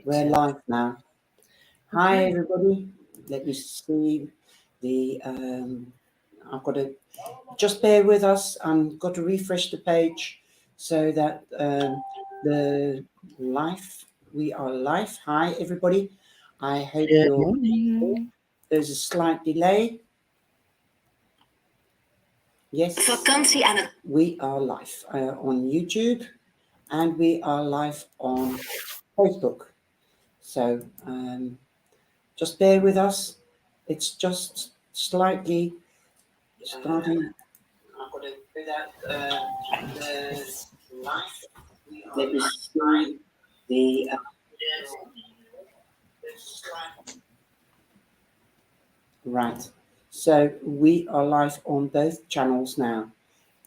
We're live now. Hi, everybody. Let me see the. I've got to just bear with us. I've got to refresh the page so that the live. We are live. Hi, everybody. I hope Good you're. morning. There's a slight delay. Yes. We are live on YouTube, and we are live on Facebook. So just bear with us. It's just slightly starting. I've got to do that. The life. Let me see the. Right. So we are live on both channels now.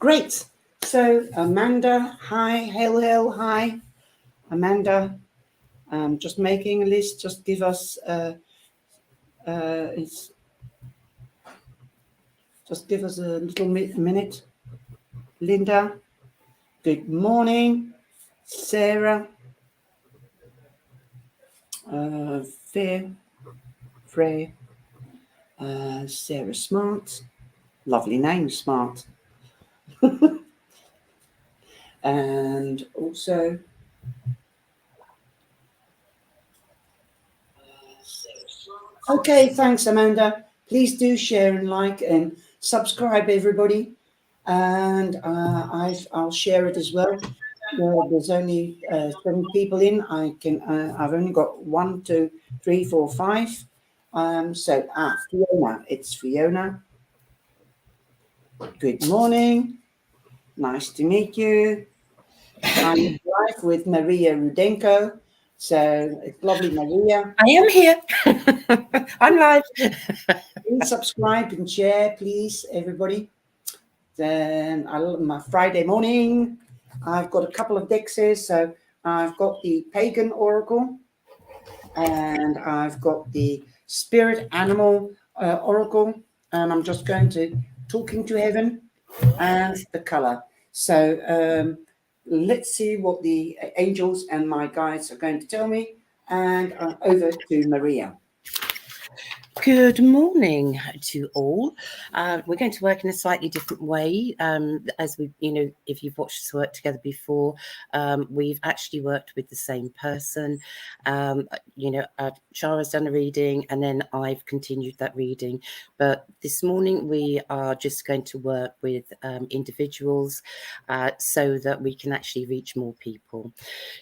Great. So Amanda, hi. Hello, hi. Amanda, just making a list. Just give us. Just give us a little minute. Linda, good morning. Sarah, Frey, Sarah Smart, lovely name, Smart. And also, okay, thanks, Amanda. Please do share and like and subscribe, everybody. And I'll share it as well. There's only 7 people in. I've only got 1, 2, 3, 4, 5. Fiona. It's Fiona. Good morning. Nice to meet you. I'm live with Mariea Rudenko. So it's lovely, Mariea. I am here. I'm live. Please subscribe and share, please, everybody. Then my Friday morning, I've got a couple of decks here. So I've got the Pagan Oracle, and I've got the Spirit Animal Oracle, and I'm just going to Talking to Heaven and the color. So let's see what the angels and my guides are going to tell me. And over to Mariea. Good morning to all. We're going to work in a slightly different way. As we, if you've watched us work together before, we've actually worked with the same person. Char has done a reading, and then I've continued that reading. But this morning we are just going to work with individuals so that we can actually reach more people.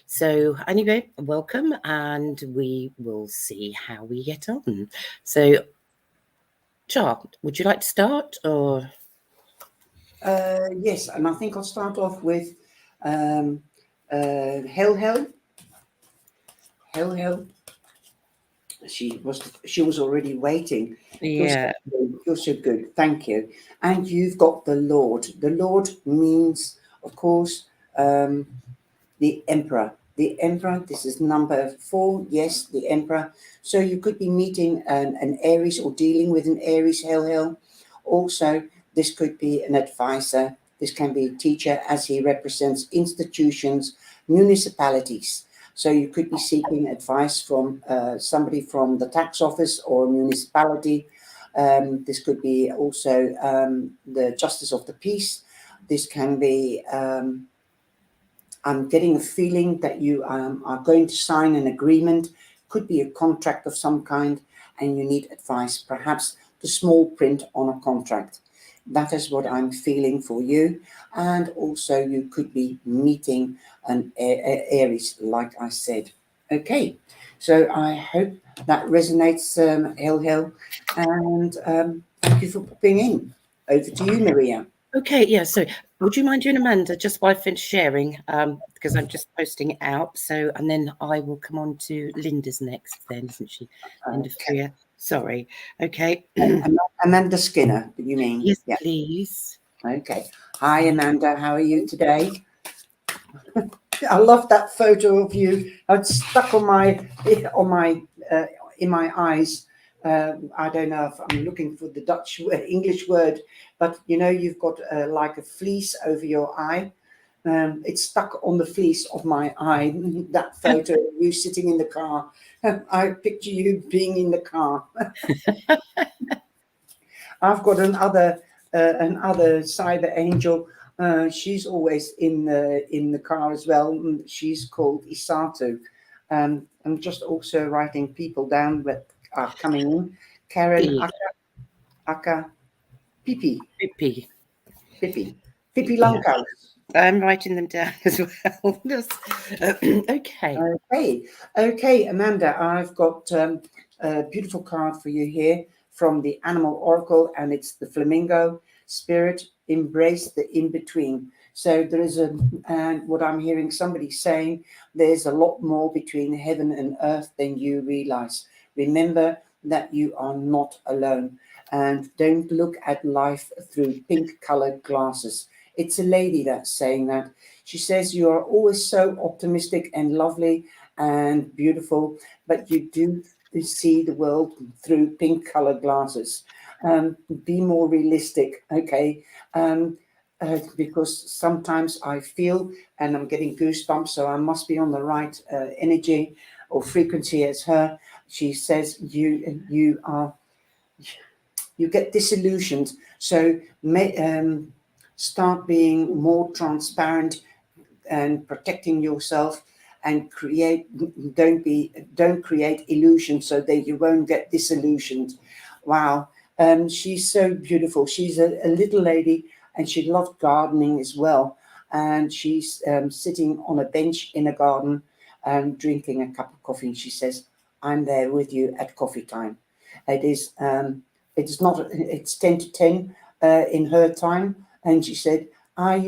So anyway, welcome, and we will see how we get on. So, Char, would you like to start, or? Yes, and I think I'll start off with Hel. She was already waiting. Yeah. You're so good. Thank you. And you've got the Lord. The Lord means, of course, the Emperor. The Emperor, this is number 4. Yes, the Emperor. So you could be meeting an Aries or dealing with an Aries, Hel. Also, this could be an advisor. This can be a teacher, as he represents institutions, municipalities. So you could be seeking advice from somebody from the tax office or municipality. This could be also the justice of the peace. This can be, I'm getting a feeling that you are going to sign an agreement. Could be a contract of some kind, and you need advice, perhaps the small print on a contract. That is what I'm feeling for you. And also you could be meeting an Aries, like I said. Okay, so I hope that resonates, Hel. And thank you for popping in. Over to you, Mariea. Okay, yeah, so would you mind doing Amanda just while I finish sharing, because I'm just posting it out. So, and then I will come on to Linda's next then, isn't she? Linda Freer. Sorry. Okay. Amanda Skinner, you mean? Yes, yeah. Please. Okay. Hi, Amanda. How are you today? I love that photo of you. It's stuck on my in my eyes. I don't know if I'm looking for the English word, but you've got like a fleece over your eye. It's stuck on the fleece of my eye. That photo, you sitting in the car. I picture you being in the car. I've got another cyber angel. She's always in the car as well. She's called Isatu. I'm just also writing people down that are coming in. Karen, B. Aka, Pipi, P. Pipi, Pipi Yeah. Langkous. I'm writing them down as well. Okay. Okay, Amanda, I've got a beautiful card for you here from the Animal Oracle, and it's the Flamingo Spirit. Embrace the in between. So there is and what I'm hearing somebody saying, there's a lot more between heaven and earth than you realize. Remember that you are not alone, and don't look at life through pink colored glasses. It's a lady that's saying that. She says you are always so optimistic and lovely and beautiful, but you do see the world through pink colored glasses. Be more realistic, okay? Because sometimes I feel, and I'm getting goosebumps, so I must be on the right energy or frequency as her. She says you get disillusioned. So start being more transparent and protecting yourself, and don't create illusions so that you won't get disillusioned. Wow. She's so beautiful. She's a little lady, and she loved gardening as well, and she's sitting on a bench in a garden and drinking a cup of coffee, and she says, I'm there with you at coffee time. It is it's not it's 10 to 10 in her time, and she said, I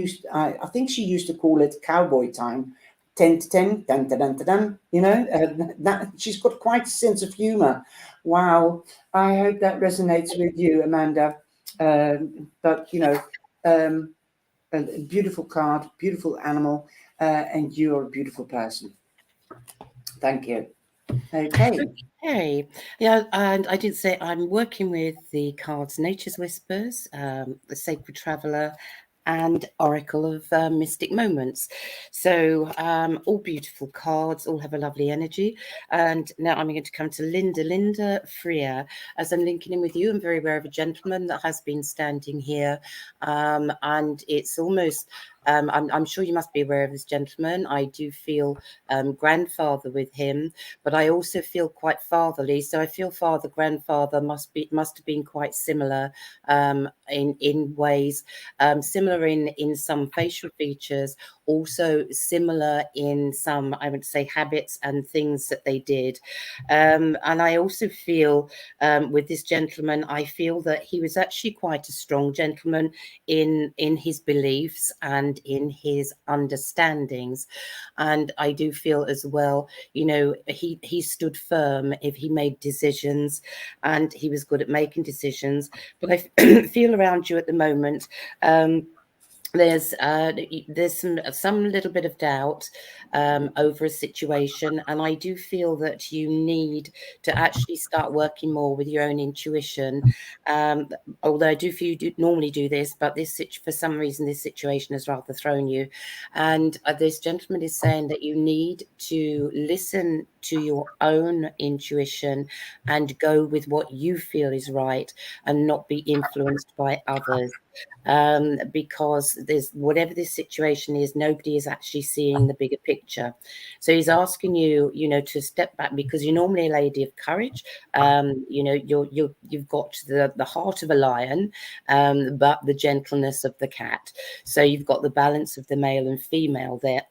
think she used to call it cowboy time, 10 to 10, dun, dun, dun, dun, dun, that she's got quite a sense of humor. Wow. I hope that resonates with you, Amanda. But, um, a beautiful card, beautiful animal, and you're a beautiful person. Thank you. Okay. Okay. Yeah, and I did say I'm working with the cards Nature's Whispers, the Sacred Traveller, and Oracle of Mystic Moments. So all beautiful cards, all have a lovely energy. And now I'm going to come to Linda Freer. As I'm linking in with you, I'm very aware of a gentleman that has been standing here, and it's almost I'm sure you must be aware of this gentleman. I do feel grandfather with him, but I also feel quite fatherly. So I feel father, grandfather must have been quite similar in ways, similar in some facial features, also similar in some, I would say, habits and things that they did. And I also feel with this gentleman, I feel that he was actually quite a strong gentleman in his beliefs and in his understandings. And I do feel as well, he stood firm if he made decisions, and he was good at making decisions. But I feel around you at the moment, there's some little bit of doubt over a situation, and I do feel that you need to actually start working more with your own intuition. Although I do feel you do normally do this, but for some reason this situation has rather thrown you. And this gentleman is saying that you need to listen to your own intuition and go with what you feel is right, and not be influenced by others. Because there's whatever this situation is, nobody is actually seeing the bigger picture. So he's asking you, to step back, because you're normally a lady of courage. You've got the heart of a lion, but the gentleness of the cat. So you've got the balance of the male and female there.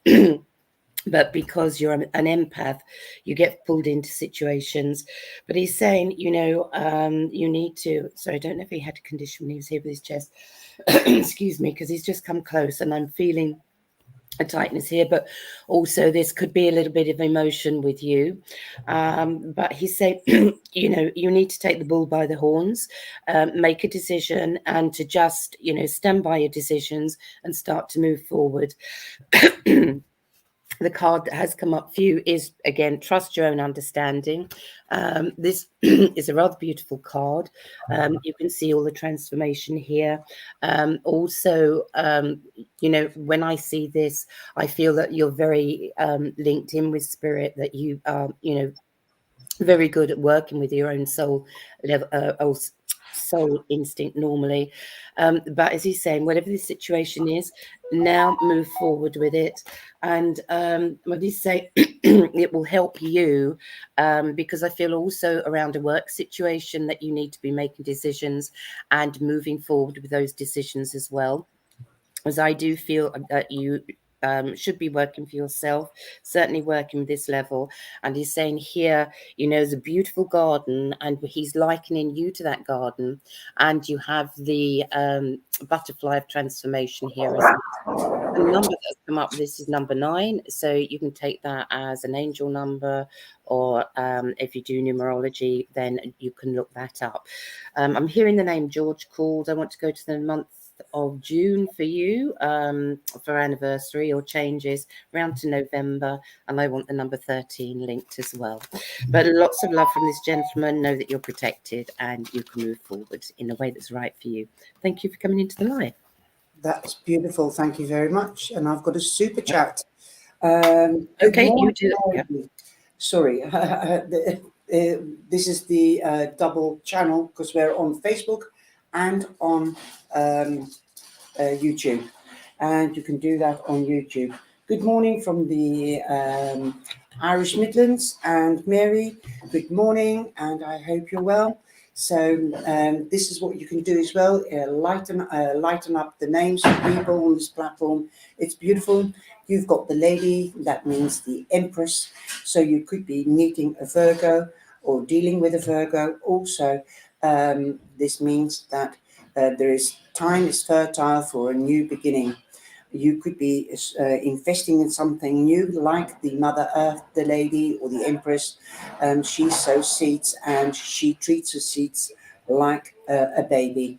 But because you're an empath, you get pulled into situations. But he's saying, you need to. So I don't know if he had a condition when he was here with his chest. Excuse me, because he's just come close, and I'm feeling a tightness here. But also, this could be a little bit of emotion with you. But he's saying, you need to take the bull by the horns, make a decision, and to just, stand by your decisions and start to move forward. the card that has come up for you is, again, trust your own understanding. This is a rather beautiful card. You can see all the transformation here. Also, you know, when I see this, I feel that you're very linked in with spirit, that you are, you know, very good at working with your own soul level, soul instinct normally. But as he's saying, whatever the situation is, now move forward with it. And what he's saying, it will help you, because I feel also around a work situation that you need to be making decisions and moving forward with those decisions as well, as I do feel that you should be working for yourself, certainly working with this level. And he's saying here, you know, there's a beautiful garden, and he's likening you to that garden. And you have the butterfly of transformation here as well. The number that's come up, this is number 9. So you can take that as an angel number, or if you do numerology, then you can look that up. I'm hearing the name George called. I want to go to the month of June for you, for anniversary or changes round to November, and I want the number 13 linked as well. But lots of love from this gentleman. Know that you're protected and you can move forward in a way that's right for you. Thank you for coming into the live. That's beautiful. Thank you very much. And I've got a super chat. Okay, you do. Yeah. Sorry, this is the double channel because we're on Facebook and on YouTube, and you can do that on YouTube. Good morning from the Irish Midlands, and Mary, good morning, and I hope you're well. So this is what you can do as well, lighten up the names of people on this platform. It's beautiful. You've got the lady, that means the Empress, so you could be meeting a Virgo or dealing with a Virgo. Also, this means that time is fertile for a new beginning. You could be investing in something new, like the Mother Earth, the lady, or the Empress. She sows seeds and she treats her seeds like a baby.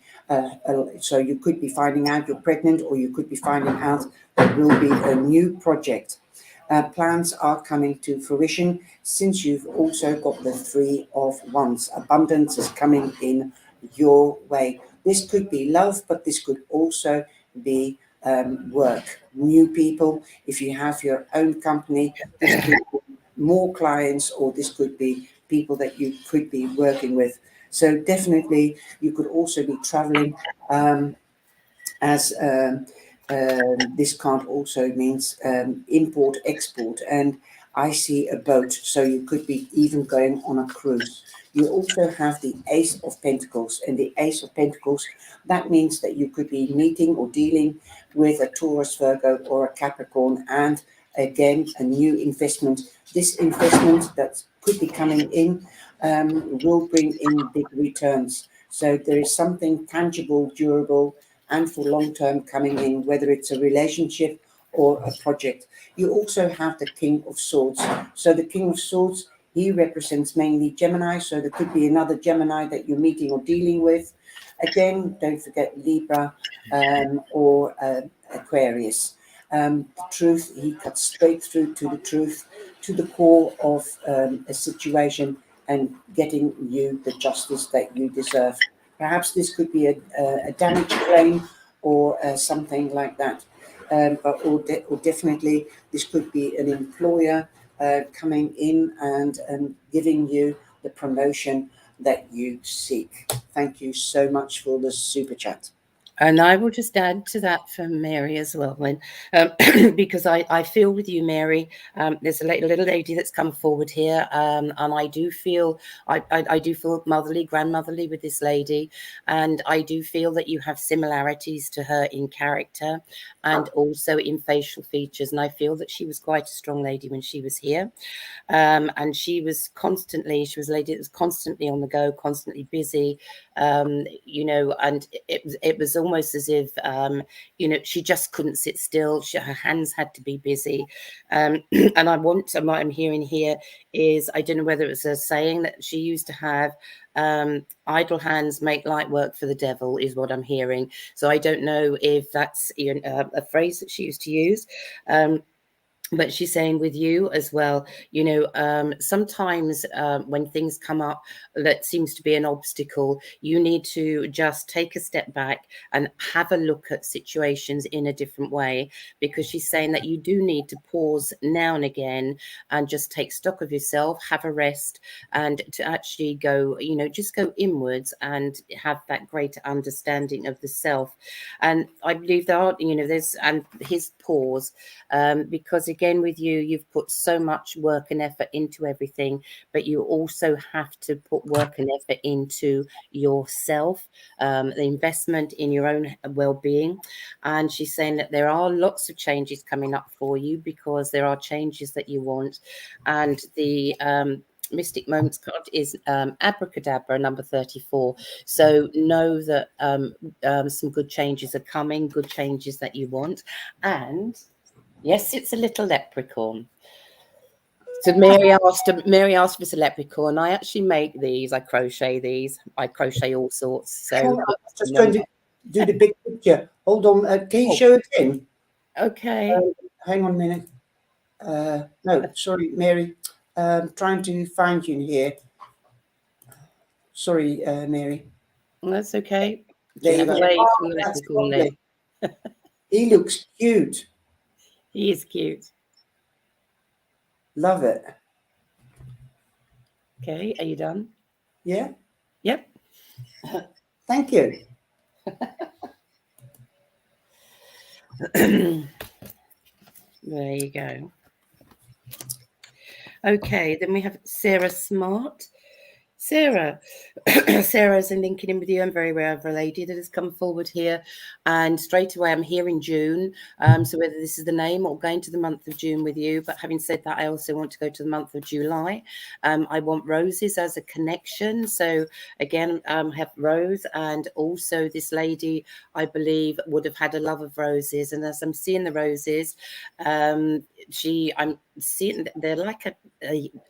So you could be finding out you're pregnant, or you could be finding out there will be a new project. Plans are coming to fruition, since you've also got the 3 of Wands. Abundance is coming in your way. This could be love, but this could also be work, new people. If you have your own company, this could be more clients, or this could be people that you could be working with. So definitely you could also be traveling, as this card also means import, export. And I see a boat, so you could be even going on a cruise. You also have the Ace of Pentacles, and the Ace of Pentacles, that means that you could be meeting or dealing with a Taurus, Virgo, or a Capricorn, and again, a new investment. This investment that could be coming in will bring in big returns. So there is something tangible, durable, and for long term coming in, whether it's a relationship or a project. You also have the King of Swords. So the King of Swords, he represents mainly Gemini. So there could be another Gemini that you're meeting or dealing with. Again, don't forget Libra or Aquarius. The truth, he cuts straight through to the truth, to the core of a situation, and getting you the justice that you deserve. Perhaps this could be a damage claim, or something like that. Or definitely this could be an employer coming in and giving you the promotion that you seek. Thank you so much for the super chat. And I will just add to that for Mary as well, when, because I feel with you, Mary. There's a little lady that's come forward here, and I do feel I do feel motherly, grandmotherly with this lady, and I do feel that you have similarities to her in character and also in facial features. And I feel that she was quite a strong lady when she was here. And she was a lady that was constantly on the go, constantly busy, you know, and it was almost as if, you know, she just couldn't sit still. Her hands had to be busy. And what I'm hearing here is, I don't know whether it was a saying that she used to have, idle hands make light work for the devil, is what I'm hearing. So I don't know if that's a phrase that she used to use. but she's saying with you as well, you know, sometimes when things come up that seems to be an obstacle, you need to just take a step back and have a look at situations in a different way, because she's saying that you do need to pause now and again and just take stock of yourself, have a rest, and to actually go, you know, just go inwards and have that greater understanding of the self. And I believe there are, you know, there's, and his pause, because again with you, you've put so much work and effort into everything, but you also have to put work and effort into yourself, the investment in your own well-being. And she's saying that there are lots of changes coming up for you, because there are changes that you want. And the Mystic Moments card is Abracadabra, number 34. So know that some good changes are coming, good changes that you want. And yes, it's a little leprechaun. So Mary asked for a leprechaun. I actually make these. I crochet these. I crochet all sorts. So Hang on, I'm just going to do the big picture. Hold on. Can you show it again? okay. Hang on a minute. No, sorry, Mary. Trying to find you here. Sorry, Mary. That's okay. There you Chat go. away Oh, from the that's leprechaun lovely. then. He looks cute. He is cute. Love it. Okay, are you done? Yeah. Yep. Thank you. There you go. Okay, then we have Sarah Smart. Sarah. Sarah's linking in with you. I'm very aware of a lady that has come forward here. And straight away, I'm here in June. So whether this is the name or going to the month of June with you. But having said that, I also want to go to the month of July. I want roses as a connection. So again, have Rose. And also this lady, I believe, would have had a love of roses. And as I'm seeing the roses, I'm seeing they're like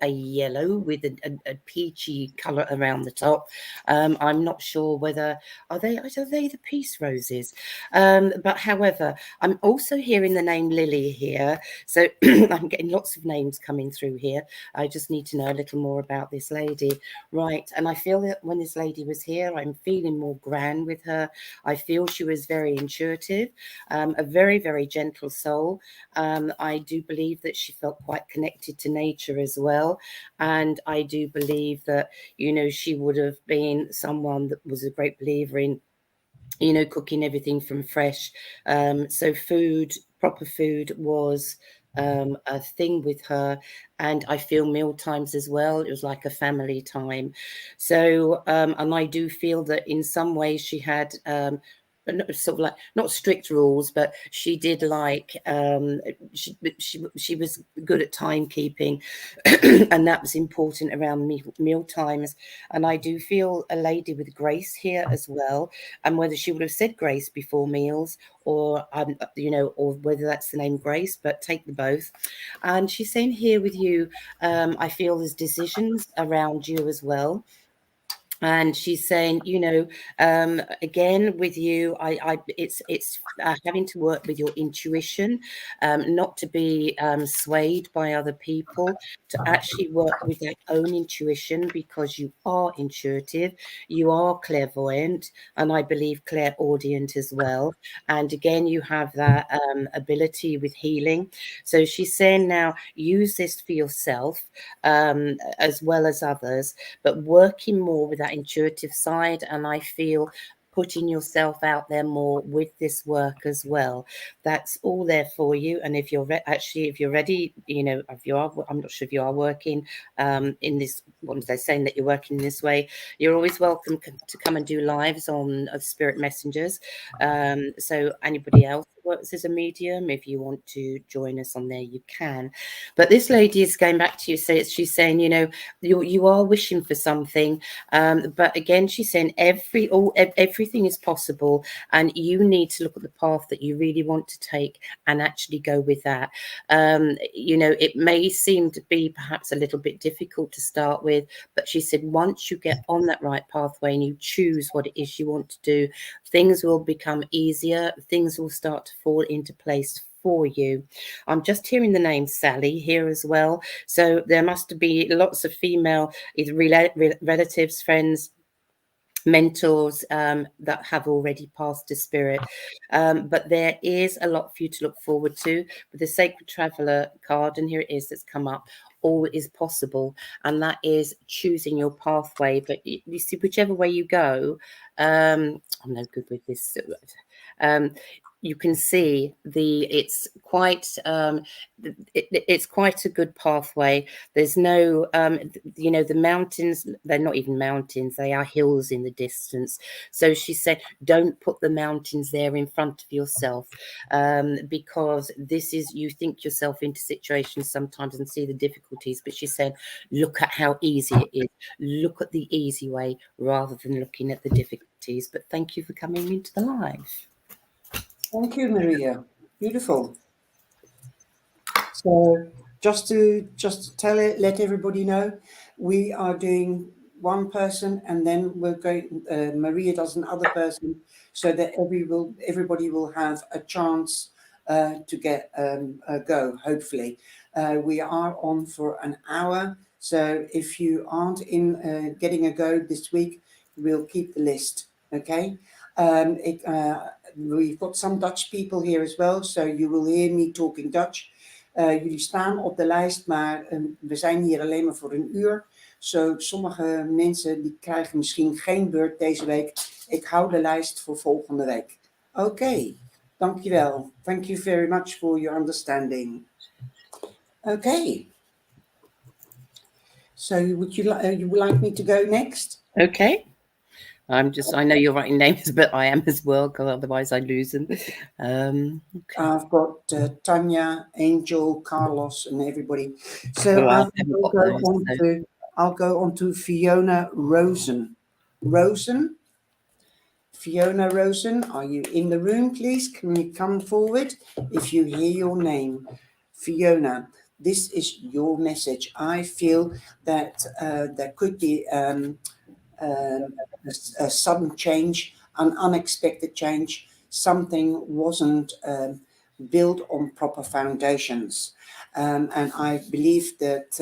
a yellow with a peachy colour around the top. I'm not sure whether are they the peace roses, but however, I'm also hearing the name Lily here, so I'm getting lots of names coming through here. I just need to know a little more about this lady, right? And I feel that when this lady was here, I'm feeling more grand with her. I feel she was very intuitive, a very, very gentle soul. I do believe that she felt quite connected to nature as well. And I do believe that, you know, she would have been someone that was a great believer in, you know, cooking everything from fresh. So food, proper food was a thing with her. And I feel meal times as well. It was like a family time. So, and I do feel that in some ways she had sort of like not strict rules, but she did like she was good at timekeeping, and that was important around meal times. And I do feel a lady with grace here as well, and whether she would have said grace before meals or you know, or whether that's the name Grace, but take the both. And she's saying here with you, I feel there's decisions around you as well. And she's saying, you know, again with you, it's having to work with your intuition, not to be swayed by other people, to actually work with their own intuition, because you are intuitive, you are clairvoyant, and I believe clairaudient as well. And again, you have that ability with healing. So she's saying now, use this for yourself as well as others, but working more with that intuitive side. And I feel putting yourself out there more with this work as well. That's all there for you. And if you're actually, if you're ready, you know, if you are, I'm not sure if you are working in this, what was I saying, that you're working in this way, you're always welcome to come and do lives on Spirit Messengers. So anybody else who works as a medium, if you want to join us on there, you can. But this lady is going back to you. So she's saying, you know, you are wishing for something, but again, she's saying everything is possible, and you need to look at the path that you really want to take and actually go with that. You know, it may seem to be perhaps a little bit difficult to start with, but she said once you get on that right pathway and you choose what it is you want to do, things will become easier, things will start to fall into place for you. I'm just hearing the name Sally here as well. So there must be lots of female, either relatives, friends, mentors that have already passed to spirit. But there is a lot for you to look forward to. With the Sacred Traveller card, and here it is that's come up, all is possible, and that is choosing your pathway. But you see, whichever way you go, I'm no good with this. You can see it's quite it's quite a good pathway. There's no the mountains, they're not even mountains, they are hills in the distance. So she said, don't put the mountains there in front of yourself, because this is, you think yourself into situations sometimes and see the difficulties, but she said, look at how easy it is, look at the easy way rather than looking at the difficulties. But thank you for coming into the live. Thank you, Mariea. Beautiful. So just to let everybody know, we are doing one person, and then we're going. Mariea does another person, so that everybody will have a chance to get a go. Hopefully, we are on for an hour. So if you aren't in getting a go this week, we'll keep the list. Okay. We've got some Dutch people here as well, so you will hear me talking Dutch. Jullie staan op de lijst, maar we zijn hier alleen maar voor een uur. So, sommige mensen die krijgen misschien geen beurt deze week. Ik hou de lijst voor volgende week. Oké, dankjewel. Thank you very much for your understanding. Okay. So would you like me to go next? Okay. I know you're writing names, but I am as well, because otherwise I lose them. Okay. I've got Tanya, Angel, Carlos, and everybody. So I'll go on to Fiona Rosen. Fiona Rosen, are you in the room, please? Can you come forward if you hear your name? Fiona, this is your message. I feel that there could be a sudden change, an unexpected change. Something wasn't built on proper foundations. And I believe that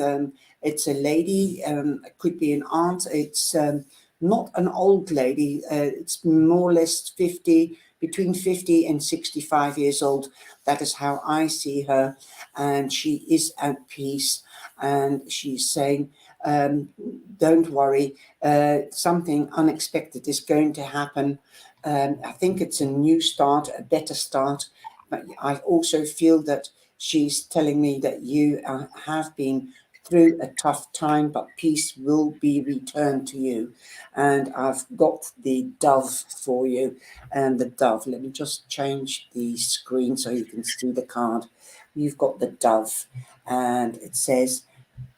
it's a lady, it could be an aunt, it's not an old lady, it's more or less between 50 and 65 years old. That is how I see her. And she is at peace. And she's saying, don't worry, something unexpected is going to happen. I think it's a new start, a better start. But I also feel that she's telling me that you have been through a tough time, but peace will be returned to you. And I've got the dove for you. And the dove, let me just change the screen so you can see the card. You've got the dove, and it says,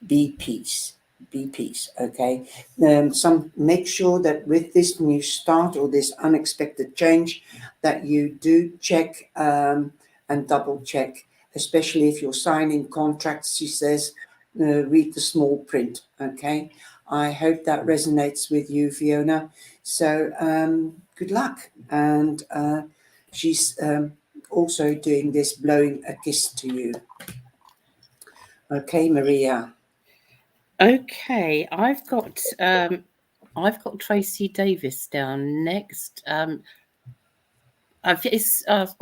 be peace. Be peace. Okay. Make sure that with this new start or this unexpected change, that you do check and double check, especially if you're signing contracts. She says, read the small print. Okay. I hope that resonates with you, Fiona. So good luck. And she's also doing this, blowing a kiss to you. Okay, Mariea. Okay, I've got Tracy Davis down next. Or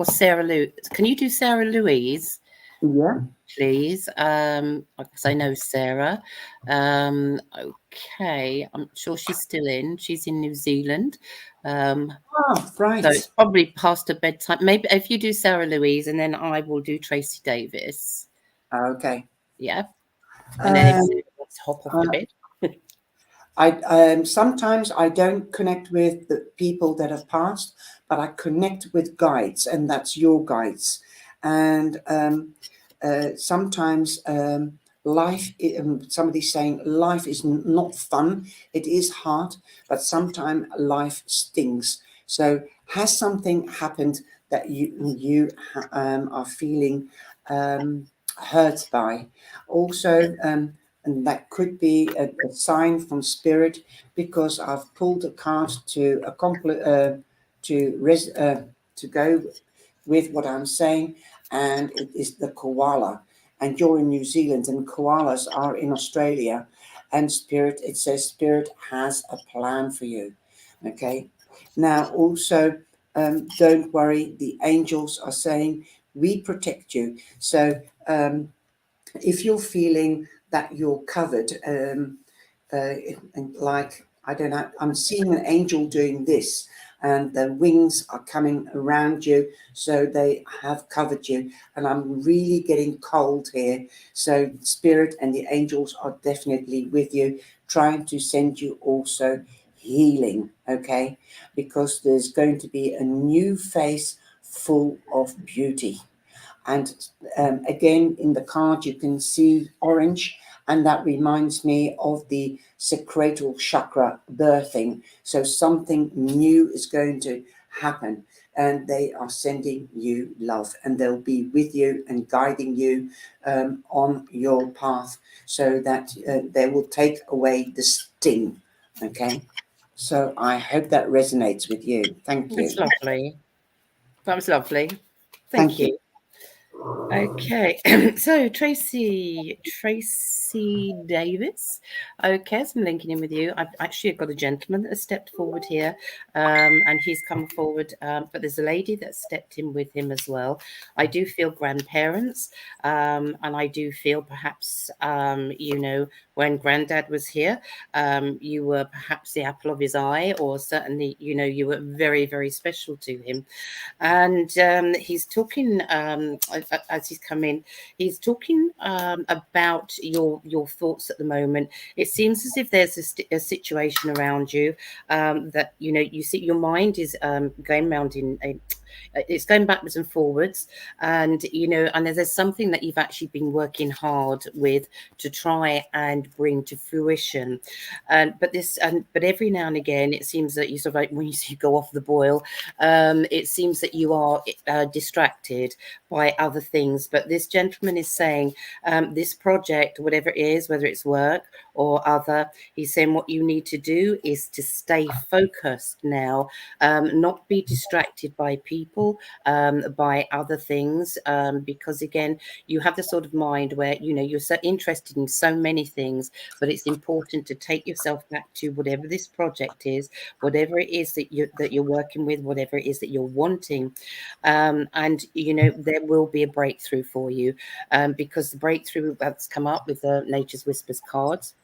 Sarah Lou. Can you do Sarah Louise? Yeah. Please, because I know Sarah. Okay, I'm sure she's still in. She's in New Zealand. Right. So it's probably past her bedtime. Maybe if you do Sarah Louise, and then I will do Tracy Davis. Okay. Yeah. And then if let's hop off the bed. Sometimes I don't connect with the people that have passed, but I connect with guides, and that's your guides. And sometimes life, somebody's saying life is not fun. It is hard, but sometimes life stings. So has something happened that you are feeling hurt by? Also, and that could be a sign from spirit, because I've pulled a card to go with what I'm saying. and it is the koala. And you're in New Zealand, and koalas are in Australia. And Spirit, it says Spirit has a plan for you. Okay. Now, also, don't worry. The angels are saying we protect you. So, if you're feeling that you're covered, and like, I don't know, I'm seeing an angel doing this, and the wings are coming around you, so they have covered you. And I'm really getting cold here. So Spirit and the angels are definitely with you, trying to send you also healing, okay? Because there's going to be a new face full of beauty. And again, in the card, you can see orange, and that reminds me of the sacral chakra birthing. So something new is going to happen, and they are sending you love, and they'll be with you and guiding you on your path, so that they will take away the sting. Okay. So I hope that resonates with you. Thank That's you. lovely. That was lovely. Thank Thank you. you. Okay, so Tracy Davis. Okay, so I'm linking in with you. I've actually got a gentleman that has stepped forward here, and he's come forward. But there's a lady that stepped in with him as well. I do feel grandparents, and I do feel perhaps, when Granddad was here, you were perhaps the apple of his eye, or certainly, you were very, very special to him. And he's talking as he's come in. He's talking about your thoughts at the moment. It seems as if there's a situation around you that you see your mind is going around in a it's going backwards and forwards, and and there's something that you've actually been working hard with to try and bring to fruition. But every now and again it seems that you sort of like when you go off the boil, it seems that you are distracted by other things. But this gentleman is saying this project, whatever it is, whether it's work or other, he's saying what you need to do is to stay focused now, not be distracted by people, by other things, because again, you have the sort of mind where you're so interested in so many things, but it's important to take yourself back to whatever this project is, whatever it is that you're working with, whatever it is that you're wanting, and there will be a breakthrough for you, because the breakthrough that's come up with the Nature's Whispers cards.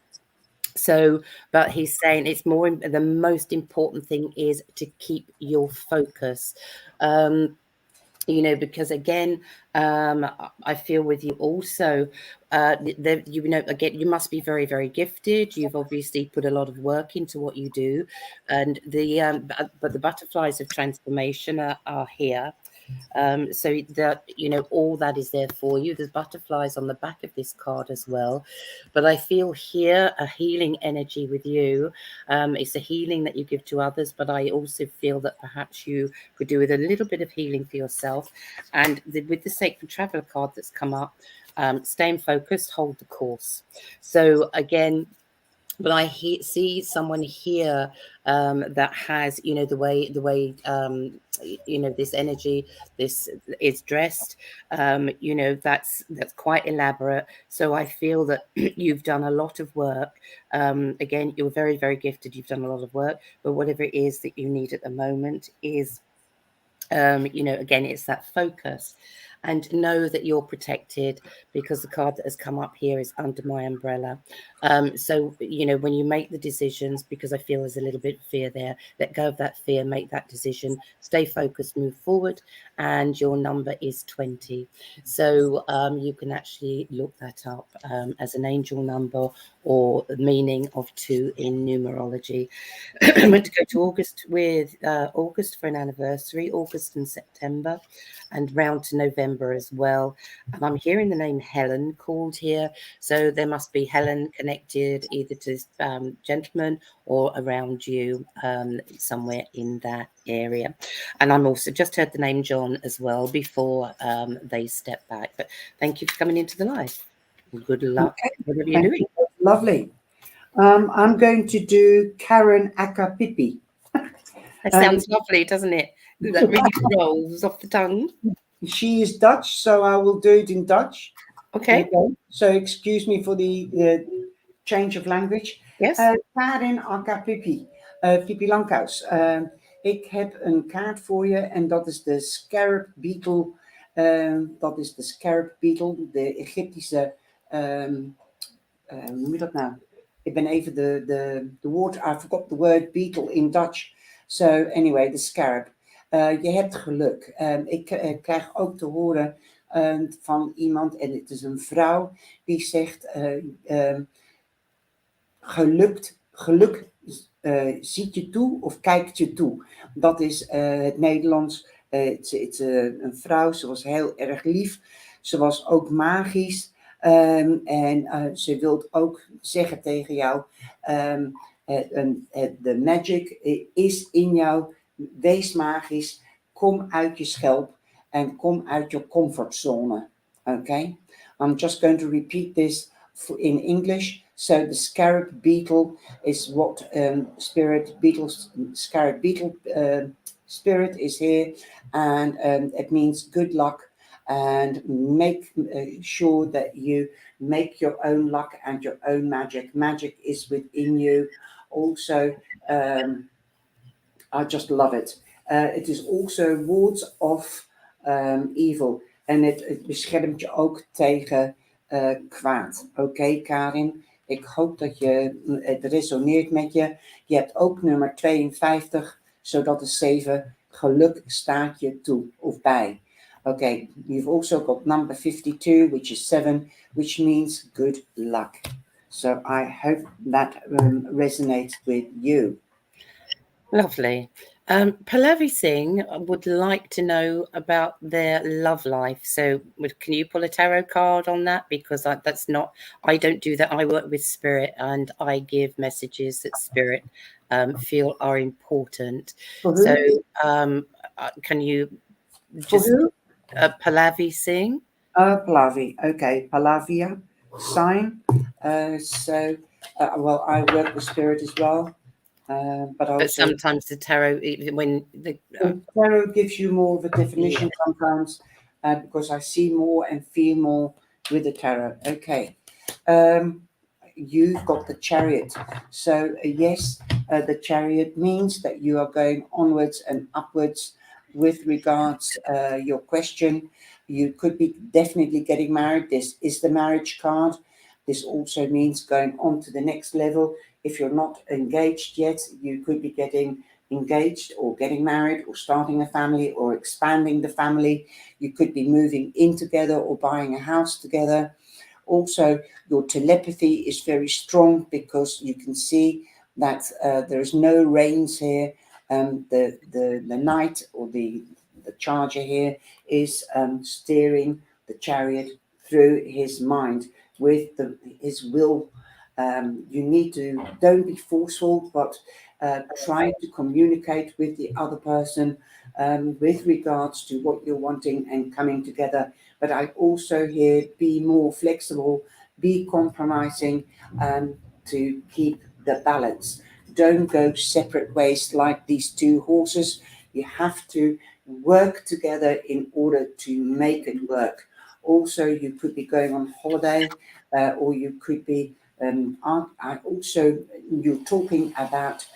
So, but he's saying it's the most important thing is to keep your focus. Because again, I feel with you also, again, you must be very, very gifted. You've obviously put a lot of work into what you do, and but the butterflies of transformation are here. So that all that is there for you. There's butterflies on the back of this card as well, but I feel here a healing energy with you. It's a healing that you give to others, but I also feel that perhaps you could do with a little bit of healing for yourself. And with the Sacred Traveler card that's come up, staying focused, hold the course. So again, but I see someone here that has, the way this energy, this is dressed, that's quite elaborate. So I feel that you've done a lot of work. Again, you're very, very gifted. You've done a lot of work, but whatever it is that you need at the moment is, again, it's that focus. And know that you're protected, because the card that has come up here is under my umbrella. So, when you make the decisions, because I feel there's a little bit of fear there, let go of that fear, make that decision, stay focused, move forward. And your number is 20. So you can actually look that up as an angel number, or the meaning of 2 in numerology. I went to go to August for an anniversary, August and September, and round to November as well. And I'm hearing the name Helen called here. So there must be Helen connected either to this gentleman or around you, somewhere in that area. And I'm also just heard the name John as well before they step back. But thank you for coming into the live. Good luck, Okay. whatever you're doing. Lovely. I'm going to do Karen Akapipi. That sounds lovely, doesn't it? That really rolls off the tongue. She is Dutch, so I will do it in Dutch. Okay. Okay. So excuse me for the change of language. Yes. Karin aka Pippi. Pippi Langkous. Ik heb een kaart voor je en dat is de scarab beetle. Dat is de scarab beetle, de Egyptische hoe noem je dat nou? Ik ben even de woord, I forgot the word beetle in Dutch. So anyway, the scarab. Je hebt geluk. Ik krijg ook te horen van iemand, en het is een vrouw, die zegt geluk ziet je toe of kijkt je toe. Dat is het Nederlands. Het is een vrouw, ze was heel erg lief. Ze was ook magisch. En ze wil ook zeggen tegen jou, de magic is in jou, wees magisch, kom uit je schelp en kom uit je comfortzone. Okay? I'm just going to repeat this in English. So the scarab beetle is what scarab beetle spirit is here, and it means good luck. And make sure that you make your own luck and your own magic. Magic is within you. Also, I just love it. It is also wards off evil. En het beschermt je ook tegen kwaad. Oké, Karin? Ik hoop dat het resoneert met je. Je hebt ook nummer 52, zodat is 7. Geluk staat je toe of bij. Okay, you've also got number 52, which is 7, which means good luck. So I hope that resonates with you. Lovely. Pallavi Singh would like to know about their love life. So, can you pull a tarot card on that? Because I don't do that. I work with spirit and I give messages that spirit feel are important. For So, who? can you For just who? Pallavi Singh? Pallavi. Okay, Pallavia. Sign. Well, I work with spirit as well. But But also, sometimes the tarot, when the tarot gives you more of a definition sometimes, because I see more and feel more with the tarot. Okay. You've got the chariot. So, yes, the chariot means that you are going onwards and upwards with regards your question. You could be definitely getting married. This is the marriage card. This also means going on to the next level. If you're not engaged yet, you could be getting engaged or getting married or starting a family or expanding the family. You could be moving in together or buying a house together. Also, your telepathy is very strong because you can see that there's no reins here. The knight or the charger here is steering the chariot through his mind with his will. You need to don't be forceful, but try to communicate with the other person with regards to what you're wanting and coming together. But I also hear be more flexible, be compromising to keep the balance. Don't go separate ways like these two horses. You have to work together in order to make it work. Also, you could be going on holiday, or you could be. You're talking about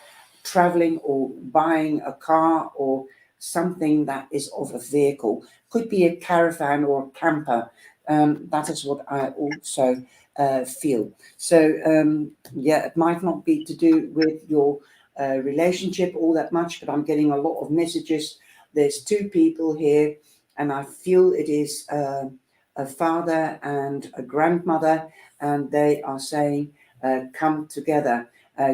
traveling or buying a car or something that is of a vehicle. Could be a caravan or a camper. That is what I also feel. So, yeah, it might not be to do with your relationship all that much, but I'm getting a lot of messages. There's two people here, and I feel it is a father and a grandmother, and they are saying, come together.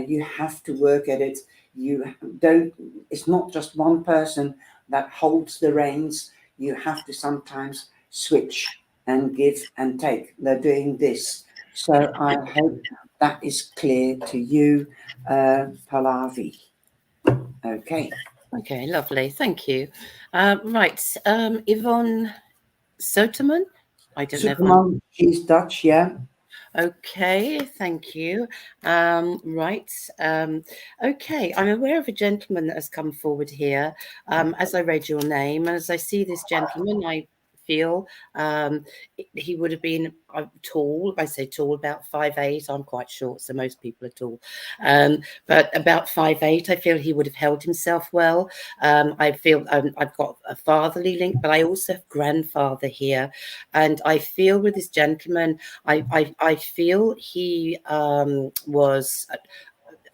You have to work at it. You don't, it's not just one person that holds the reins. You have to sometimes switch and give and take. They're doing this. So I hope that is clear to you, Pallavi. Okay. Okay, lovely. Thank you. Right, Yvonne Soterman. I don't know if I'm Superman, she's Dutch, yeah. okay. Thank you. Right. Okay. I'm aware of a gentleman that has come forward here. As I read your name, and as I see this gentleman, feel he would have been tall. I say tall, about 5'8". I'm quite short, so most people are tall. But about 5'8", I feel he would have held himself well. I feel I've got a fatherly link, but I also have grandfather here. And I feel with this gentleman, I feel he was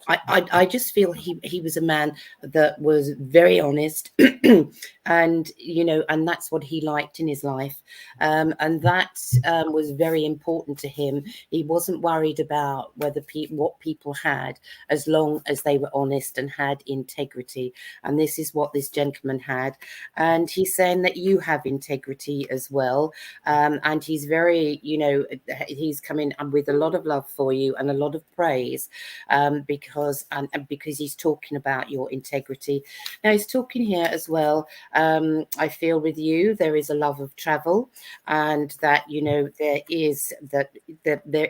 I just feel he was a man that was very honest, and and that's what he liked in his life, and that was very important to him. He wasn't worried about what people had, as long as they were honest and had integrity. And this is what this gentleman had, and he's saying that you have integrity as well, and he's very, he's coming with a lot of love for you and a lot of praise, because he's talking about your integrity. Now he's talking here as well. I feel with you there is a love of travel, and that there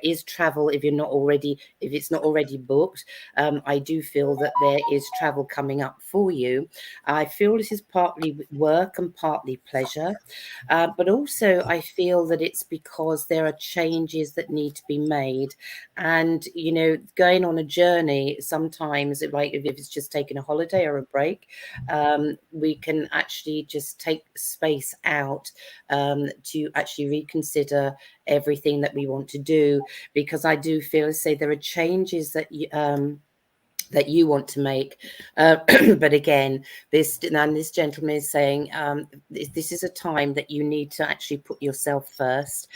is travel if it's not already booked. I do feel that there is travel coming up for you. I feel this is partly work and partly pleasure, but also I feel that it's because there are changes that need to be made. And going on a journey, sometimes like if it's just taking a holiday or a break, we can actually just take space out, to actually reconsider everything that we want to do, because I do feel, say, there are changes that you want to make, but again, this gentleman is saying, this is a time that you need to actually put yourself first,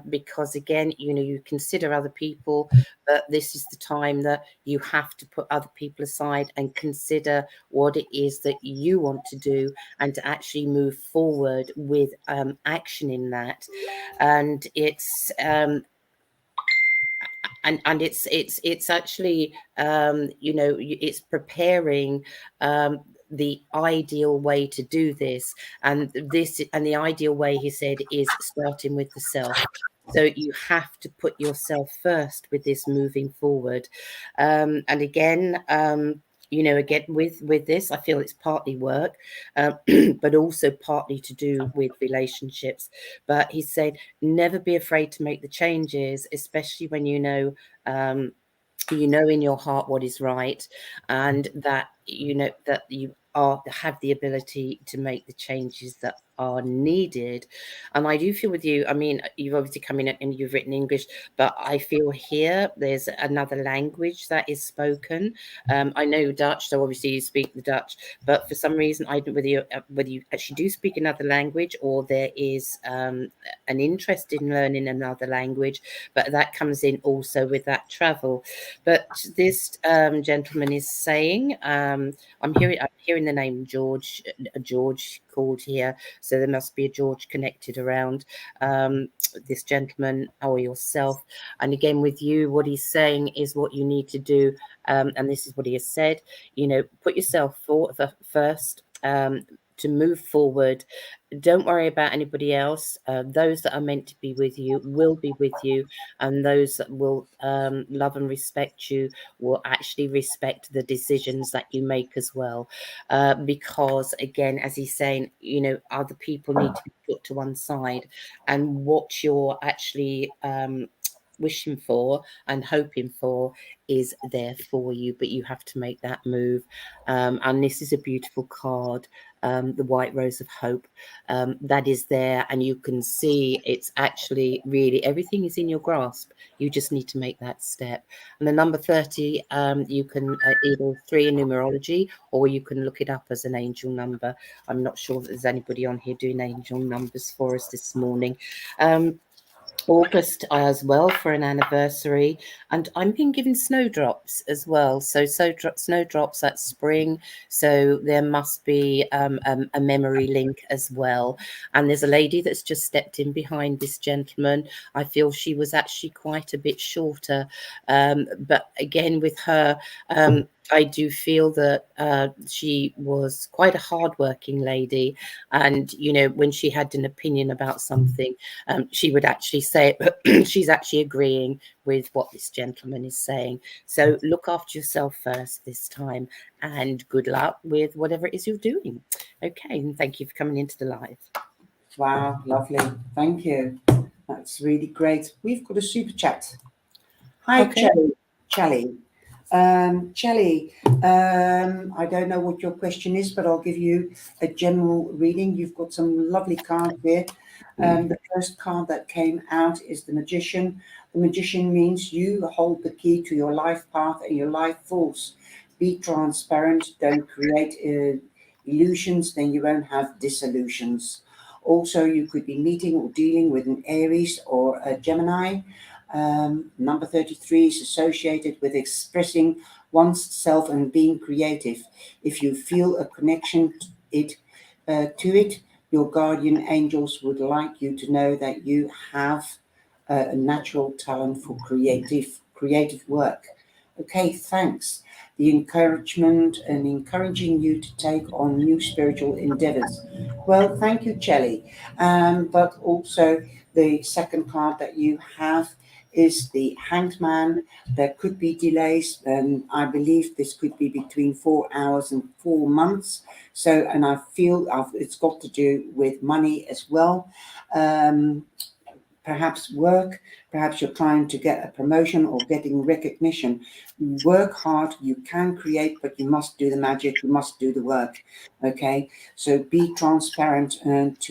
because again, you consider other people, but this is the time that you have to put other people aside and consider what it is that you want to do, and to actually move forward with action in that. And it's actually, it's preparing the ideal way to do this. And the ideal way, he said, is starting with the self. So you have to put yourself first with this moving forward. And again, again with this, I feel it's partly work, but also partly to do with relationships. But he said, never be afraid to make the changes, especially when in your heart what is right, and that that you have the ability to make the changes that are needed. And I do feel with you, I mean, you've obviously come in and you've written English, but I feel here there's another language that is spoken. I know Dutch, so obviously you speak the Dutch, but for some reason I don't know whether you actually do speak another language, or there is an interest in learning another language, but that comes in also with that travel. But this gentleman is saying, I'm hearing the name George. George called here, so there must be a George connected around this gentleman or yourself. And again, with you, what he's saying is what you need to do, and this is what he has said. Put yourself first. To move forward, don't worry about anybody else. Those that are meant to be with you will be with you, and those that will love and respect you will actually respect the decisions that you make as well. Because again, as he's saying, other people need to be put to one side, and what you're actually wishing for and hoping for is there for you, but you have to make that move. And this is a beautiful card, the White Rose of Hope, that is there, and you can see it's actually really everything is in your grasp. You just need to make that step. And the number 30, you can either 3 in numerology, or you can look it up as an angel number. I'm not sure that there's anybody on here doing angel numbers for us this morning. August as well for an anniversary, and I'm being given snowdrops as well. So snowdrops at spring, so there must be a memory link as well. And there's a lady that's just stepped in behind this gentleman. I feel she was actually quite a bit shorter, but again with her, I do feel that she was quite a hardworking lady, and when she had an opinion about something, she would actually say it, but she's actually agreeing with what this gentleman is saying. So look after yourself first this time, and good luck with whatever it is you're doing. Okay, and thank you for coming into the live. Wow, lovely. Thank you. That's really great. We've got a super chat. Hi, Okay. Chelly. Chelly, I don't know what your question is, but I'll give you a general reading. You've got some lovely cards here. The first card that came out is the Magician. The Magician means you hold the key to your life path and your life force. Be transparent. Don't create illusions, then you won't have disillusions. Also, you could be meeting or dealing with an Aries or a Gemini. Number 33 is associated with expressing oneself and being creative. If you feel a connection to it, your guardian angels would like you to know that you have a natural talent for creative work. Okay, thanks. The encouragement and encouraging you to take on new spiritual endeavors. Well, thank you, Chelly. But also the second card that you have is the Hanged Man. There could be delays, and I believe this could be between 4 hours and 4 months. So, and I feel it's got to do with money as well. Um, Perhaps work, perhaps you're trying to get a promotion or getting recognition. Work hard, you can create, but you must do the magic, you must do the work. Okay, so be transparent and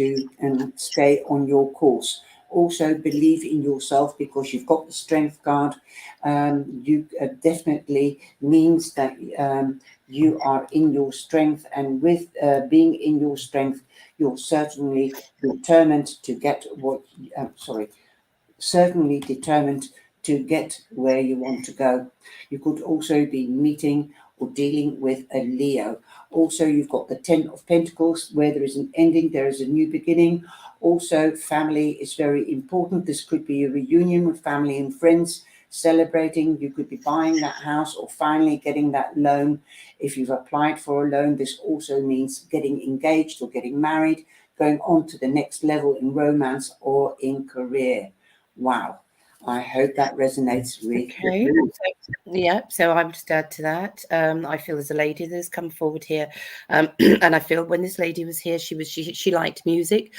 stay on your course. Also believe in yourself because you've got the strength card. You definitely means that you are in your strength, and with being in your strength, you're certainly determined to get what sorry certainly determined to get where you want to go. You could also be meeting or dealing with a Leo. Also, you've got the Ten of Pentacles, where there is an ending, there is a new beginning. Also, family is very important. This could be a reunion with family and friends, celebrating. You could be buying that house or finally getting that loan. If you've applied for a loan, this also means getting engaged or getting married, going on to the next level in romance or in career. Wow. I hope that resonates with Okay. you. Yeah, so I would just add to that. I feel there's a lady that's come forward here, and I feel when this lady was here, she liked music.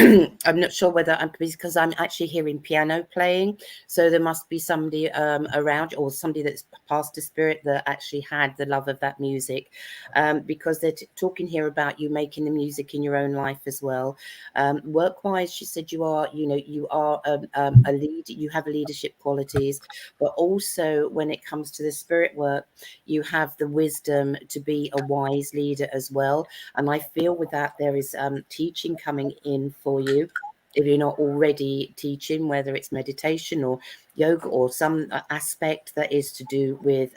I'm not sure whether because I'm actually hearing piano playing, so there must be somebody around or somebody that's past a spirit that actually had the love of that music, because they're talking here about you making the music in your own life as well. Work-wise, she said you are a lead, you have leadership qualities, but also when it comes to the spirit work, you have the wisdom to be a wise leader as well. And I feel with that there is teaching coming in for you. If you're not already teaching, whether it's meditation or yoga or some aspect that is to do with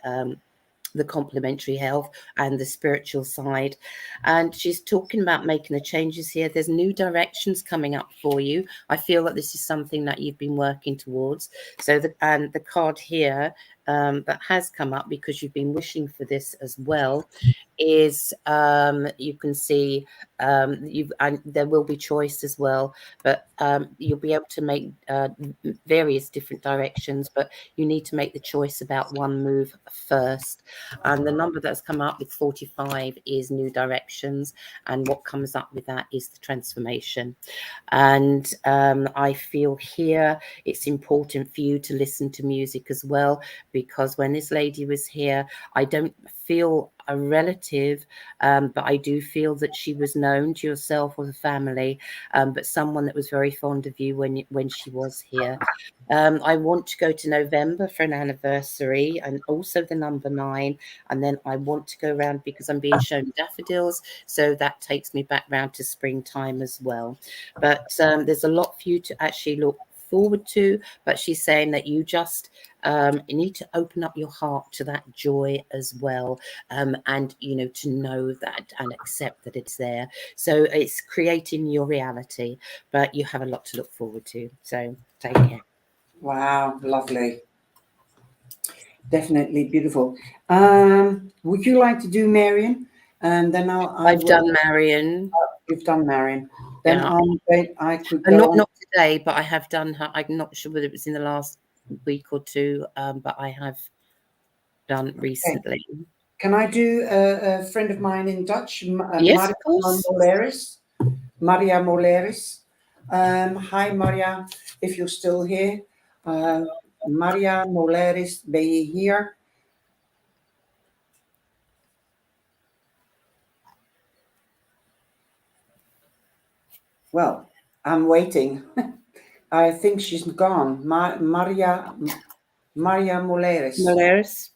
the complementary health and the spiritual side. And she's talking about making the changes here. There's new directions coming up for you. I feel that this is something that you've been working towards. So the card here that has come up because you've been wishing for this as well is you can see and there will be choice as well, but you'll be able to make various different directions, but you need to make the choice about one move first. And the number that's come up with 45 is new directions, and what comes up with that is the transformation. And I feel here it's important for you to listen to music as well, because when this lady was here, I don't feel a relative, but I do feel that she was known to yourself or the family, but someone that was very fond of you when she was here. I want to go to November for an anniversary and also the number 9. And then I want to go around because I'm being shown daffodils. So that takes me back round to springtime as well. But there's a lot for you to actually look forward to. But she's saying that you just you need to open up your heart to that joy as well, and to know that and accept that it's there. So it's creating your reality, but you have a lot to look forward to. So take care. Wow, lovely. Definitely beautiful. Would you like to do Marion? And then I I've will. done Marion. You've done Marion. Then Yeah, I could and go not on. not today, but I have done her. I'm not sure whether it was in the last week or two, but I have done Okay. recently. Can I do a friend of mine in Dutch, Yes, Mariea of course. Moleris? Maria Moleris. Hi Maria, if you're still here. Maria Moleris, ben je hier? Well, I'm waiting. I think she's gone. Maria Moleris. Molares.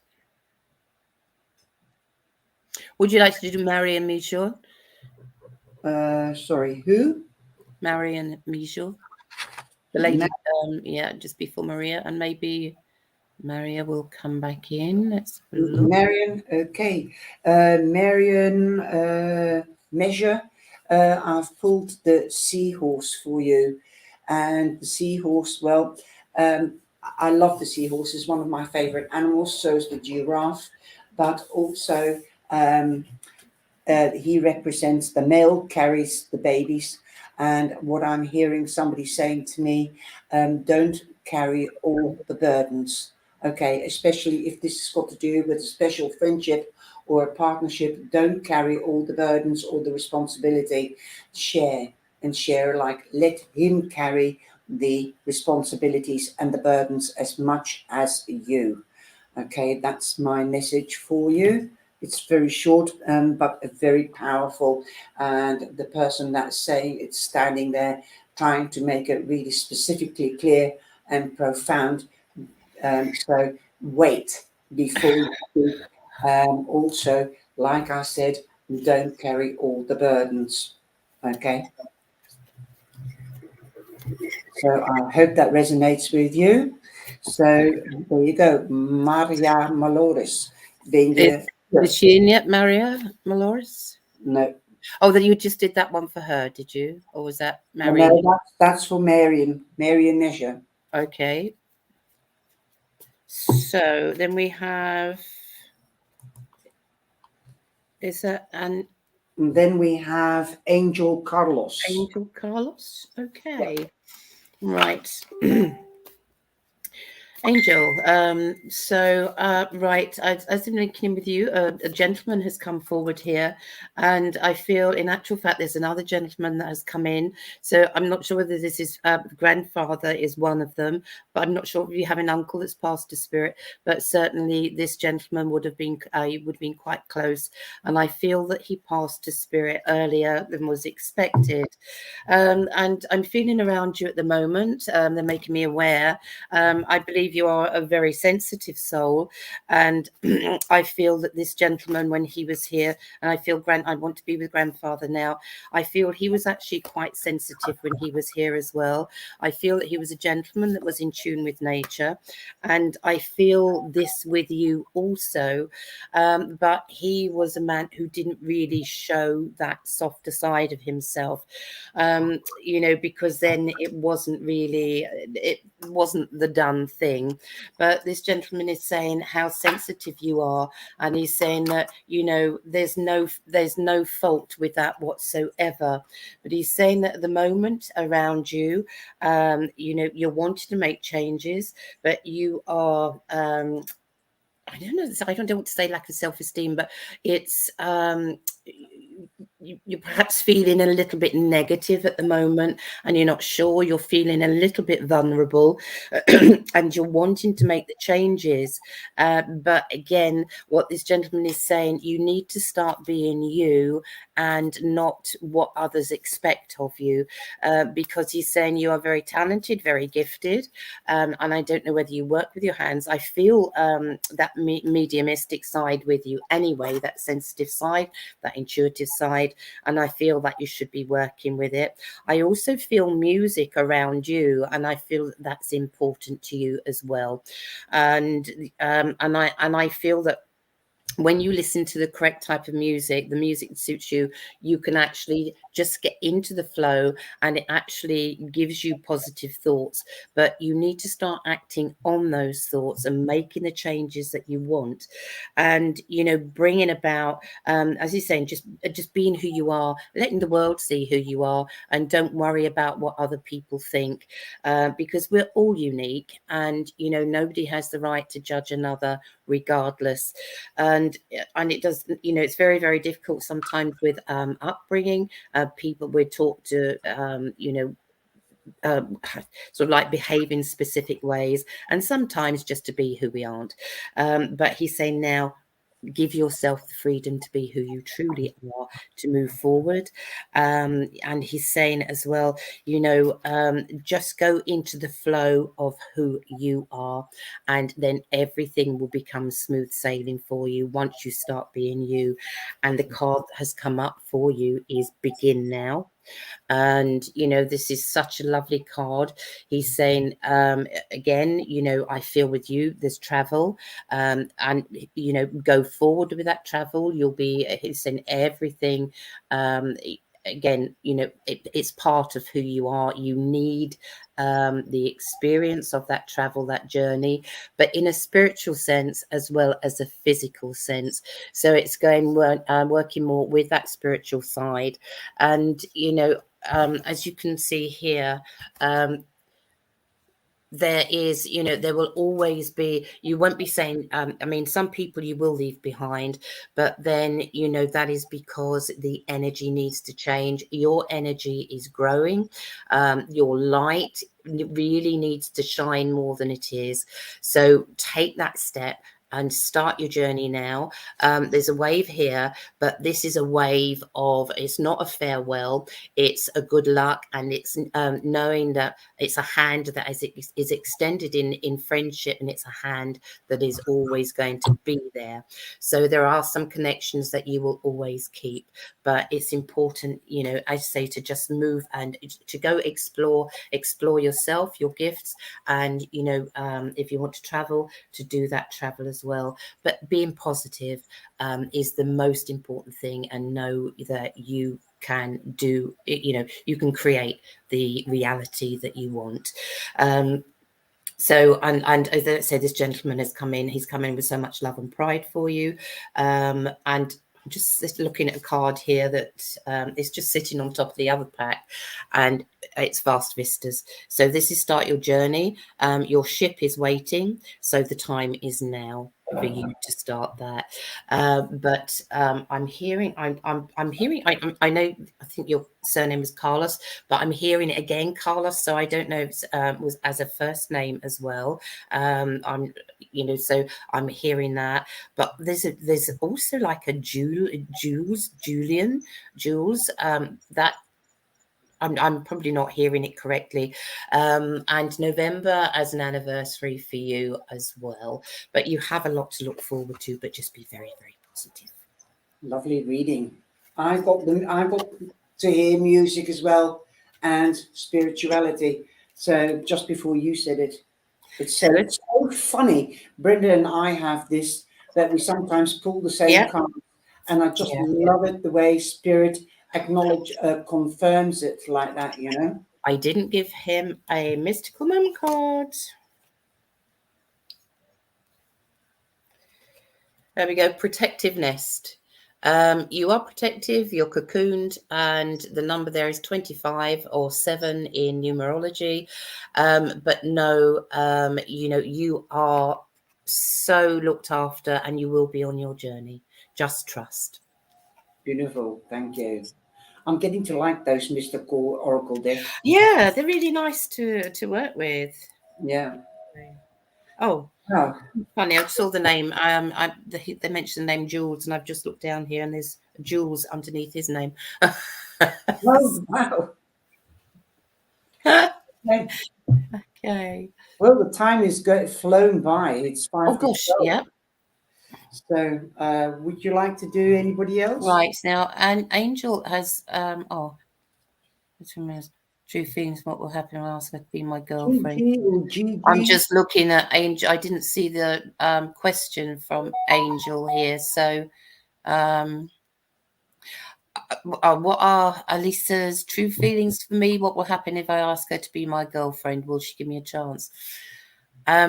Would you like to do Mariea Michaud? Sorry, who? Mariea Michaud. The lady, yeah, just before Maria, and maybe Maria will come back in. Let's have a look. Marion, okay. Marion Measure, I've pulled the seahorse for you. And the seahorse, well, I love the seahorse. It's one of my favorite animals. So is the giraffe. But also, he represents the male, carries the babies. And what I'm hearing somebody saying to me, don't carry all the burdens. Okay, especially if this has got to do with a special friendship or a partnership, don't carry all the burdens or the responsibility. Share and share alike. Let him carry the responsibilities and the burdens as much as you. Okay, that's my message for you. It's very short, but very powerful. And the person that's saying it's standing there trying to make it really specifically clear and profound. So wait before you speak. Also, like I said, don't carry all the burdens. Okay. So I hope that resonates with you. So there you go, Maria Maloris. Ben je Is she in yet, Maria Molares? no, Oh, that you just did that one for her, did you? Or was that Marion? no, that's for Marion Measure. Okay. So then we have, is that an And then we have Angel Carlos. Angel Carlos? Okay. Right. Angel, right, as I've been linking with you, a gentleman has come forward here, and I feel in actual fact there's another gentleman that has come in. So I'm not sure whether this is grandfather is one of them, but I'm not sure if you have an uncle that's passed to spirit. But certainly this gentleman would have been quite close, and I feel that he passed to spirit earlier than was expected. And I'm feeling around you at the moment. They're making me aware. I believe you are a very sensitive soul, and I feel that this gentleman, when he was here, and I want to be with grandfather now. I feel he was actually quite sensitive when he was here as well. I feel that he was a gentleman that was in tune with nature, and I feel this with you also. But he was a man who didn't really show that softer side of himself, because then it wasn't the done thing. But this gentleman is saying how sensitive you are, and he's saying that there's no fault with that whatsoever. But he's saying that at the moment around you, you're wanting to make changes, but you are I don't know. I don't know what to say. Lack of self-esteem, but it's you're perhaps feeling a little bit negative at the moment, and you're not sure. You're feeling a little bit vulnerable, and you're wanting to make the changes. But again, what this gentleman is saying, you need to start being you and not what others expect of you, because he's saying you are very talented, very gifted, and I don't know whether you work with your hands. I feel that mediumistic side with you anyway, that sensitive side, that intuitive side, and I feel that you should be working with it. I also feel music around you, and I feel that that's important to you as well, and I feel that when you listen to the correct type of music, the music that suits you, you can actually just get into the flow, and it actually gives you positive thoughts. But you need to start acting on those thoughts and making the changes that you want, and bringing about, as you're saying, just being who you are, letting the world see who you are, and don't worry about what other people think, because we're all unique, and nobody has the right to judge another regardless. And it does, it's very, very difficult sometimes with upbringing, people we're taught to, sort of like behave in specific ways, and sometimes just to be who we aren't. But he's saying now, give yourself the freedom to be who you truly are, to move forward. And he's saying as well, just go into the flow of who you are, and then everything will become smooth sailing for you once you start being you. And the card that has come up for you is begin now. And this is such a lovely card. He's saying, again, I feel with you, there's travel, and go forward with that travel. You'll be, he's saying, everything, again, it's part of who you are. You need the experience of that travel, that journey, but in a spiritual sense as well as a physical sense. So it's going working more with that spiritual side. And as you can see here, there is, there will always be, you won't be saying, some people you will leave behind, but then, that is because the energy needs to change. Your energy is growing. Your light really needs to shine more than it is. So take that step and start your journey now. There's a wave here, but this is a wave of, it's not a farewell, it's a good luck, and it's knowing that it's a hand that is extended in friendship, and it's a hand that is always going to be there. So there are some connections that you will always keep, but it's important, I say, to just move and to go explore yourself, your gifts, and if you want to travel, to do that travel as well. But being positive is the most important thing, and know that you can do, you can create the reality that you want. So, and as I said, this gentleman has come in. He's come in with so much love and pride for you. And I'm just looking at a card here that is just sitting on top of the other pack, and it's vast vistas. So this is start your journey. Your ship is waiting, so the time is now for you to start that. But I'm hearing, I'm hearing, I know, I think your surname is Carlos, but I'm hearing it again, Carlos. So I don't know if it was as a first name as well. So I'm hearing that. But there's also like a Jules, that I'm probably not hearing it correctly. And November as an anniversary for you as well. But you have a lot to look forward to, but just be very, very positive. Lovely reading. I got to hear music as well, and spirituality. So just before you said it, it's so funny. Brenda and I have this, that we sometimes pull the same card, and I just love it, the way spirit confirms it like that, I didn't give him a mystical mum card. There we go. Protective nest. You are protective, you're cocooned, and the number there is 25 or 7 in numerology. But no, you are so looked after, and you will be on your journey. Just trust. Beautiful. Thank you. I'm getting to like those mystical oracle decks. Yeah, they're really nice to work with. Yeah. Oh, funny! I saw the name. They mentioned the name Jules, and I've just looked down here, and there's Jules underneath his name. Oh, wow. Okay. Well, the time is flown by. It's 5. Oh gosh, yeah. So, would you like to do anybody else? Right now, and Angel has true feelings. What will happen when I ask her to be my girlfriend? I'm just looking at Angel. I didn't see the question from Angel here, so what are Alisa's true feelings for me? What will happen if I ask her to be my girlfriend? Will she give me a chance?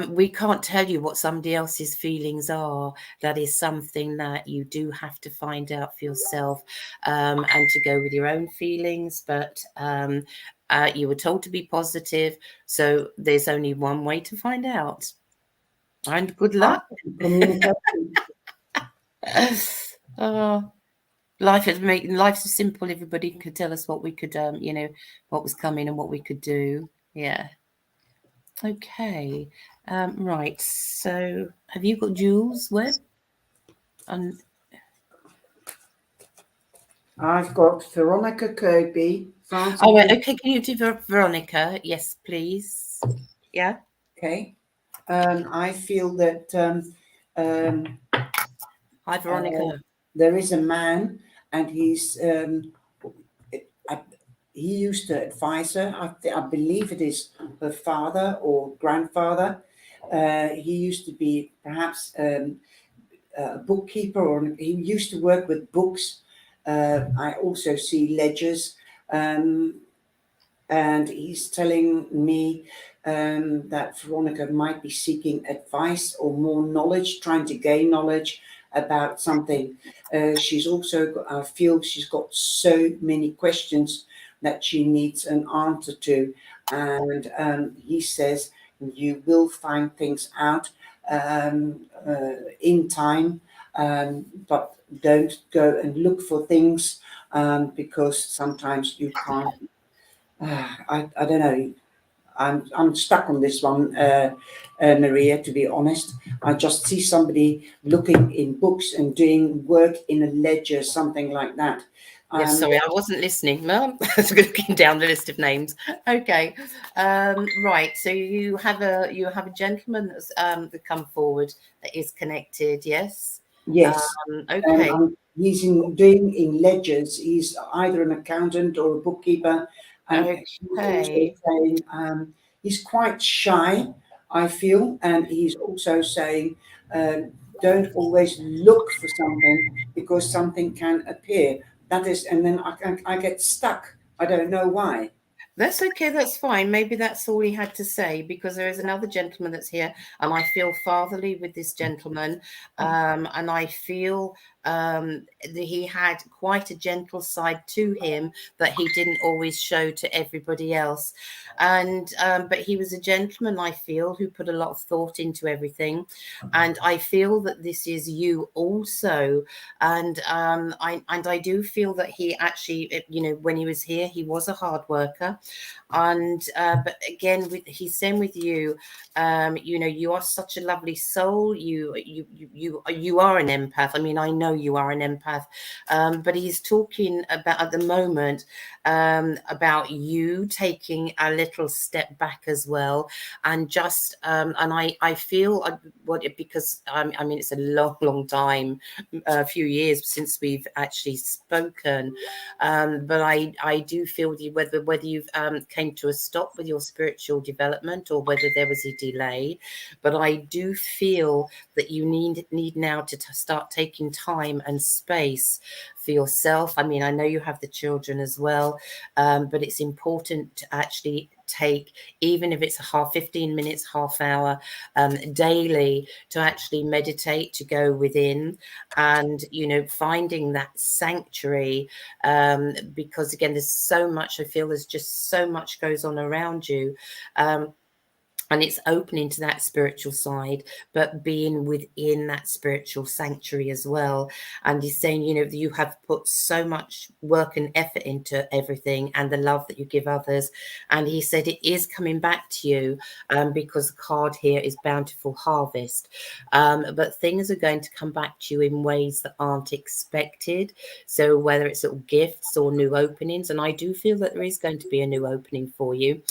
We can't tell you what somebody else's feelings are. That is something that you do have to find out for yourself, and to go with your own feelings. But you were told to be positive, so there's only one way to find out. And good luck. Communication. Life's so simple. Everybody could tell us what we could, what was coming and what we could do. Yeah. Okay. Right. So, have you got Jules Webb? And I've got Veronica Kirby, oh, right. Francis. Okay. Can you do Veronica? Yes, please. Yeah. Okay. I feel that um, Hi, uh, Veronica. there is a man, and I, he used to advise her. I believe it is her father or grandfather. He used to be perhaps a bookkeeper, or he used to work with books. I also see ledgers. Um, and he's telling me that Veronica might be seeking advice or more knowledge, trying to gain knowledge about something. She's also, I feel she's got so many questions that she needs an answer to. And he says, you will find things out in time, but don't go and look for things because sometimes you can't. I don't know. I'm stuck on this one, Mariea. To be honest, I just see somebody looking in books and doing work in a ledger, something like that. Yes, Um, sorry, I wasn't listening. No, I was looking down the list of names. Okay, right. So you have a gentleman that's that come forward that is connected. Yes. yes, and Okay. he's in doing in ledgers. He's either an accountant or a bookkeeper, and he's also Okay. saying he's quite shy. I feel, and he's also saying. Don't always look for something because something can appear. That is, and then I get stuck. I don't know why. That's okay. That's fine. Maybe that's all he had to say because there is another gentleman that's here, and I feel fatherly with this gentleman, and I feel that he had quite a gentle side to him that he didn't always show to everybody else, and but he was a gentleman. I feel who put a lot of thought into everything, and I feel that this is you also, and I do feel that he actually, when he was here, he was a hard worker, and but again, he's saying with you, you are such a lovely soul. You are an empath. I mean, I know you are an empath, but he's talking about at the moment about you taking a little step back as well, and just and I feel because I mean it's a long time, a few years since we've actually spoken, but I do feel with you whether you've came to a stop with your spiritual development or whether there was a delay, but I do feel that you need now to start taking time and space for yourself. I mean, I know you have the children as well, but it's important to actually take, even if it's 15 minutes, half hour daily, to actually meditate, to go within, and finding that sanctuary, because again, there's so much, I feel there's just so much goes on around you, and it's opening to that spiritual side, but being within that spiritual sanctuary as well. And he's saying, you have put so much work and effort into everything and the love that you give others. And he said it is coming back to you, because the card here is bountiful harvest. But things are going to come back to you in ways that aren't expected. So whether it's little gifts or new openings, and I do feel that there is going to be a new opening for you.